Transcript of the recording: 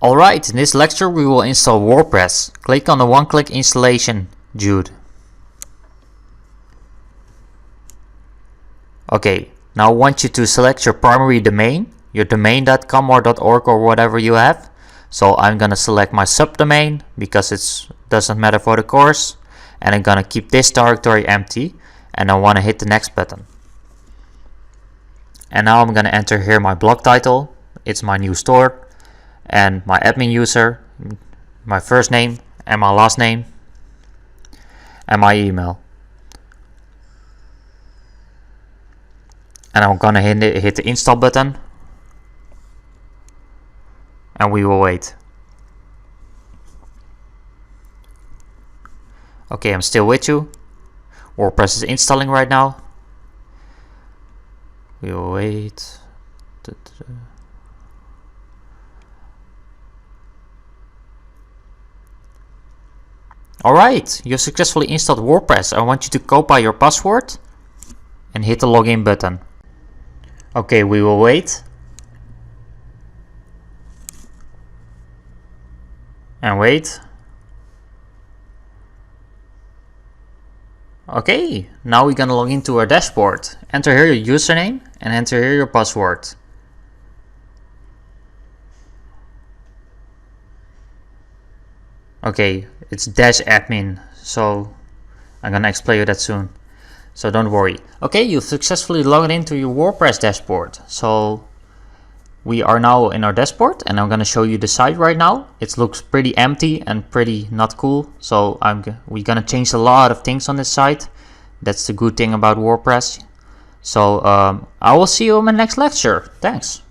Alright, in this lecture we will install WordPress. Click on the one-click installation, Jude. Okay, now I want you to select your primary domain, your domain.com or .org or whatever you have. So I'm gonna select my subdomain because it doesn't matter for the course, and I'm gonna keep this directory empty, and I want to hit the next button. And now I'm gonna enter here my blog title. It's my new store, and my admin user, my first name and my last name, and my email. And I'm gonna hit the install button, and we will wait. Okay, I'm still with you. WordPress is installing right now. We will wait. Alright, you successfully installed WordPress. I want you to copy your password and hit the login button. Okay, we will wait. And wait. Okay, now we're gonna log into our dashboard. Enter here your username and enter here your password. Okay, it's -admin, so I'm gonna explain you that soon. So don't worry. Okay, you've successfully logged into your WordPress dashboard. So we are now in our dashboard, and I'm gonna show you the site right now. It looks pretty empty and pretty not cool. So we're gonna change a lot of things on this site. That's the good thing about WordPress. So I will see you in my next lecture. Thanks.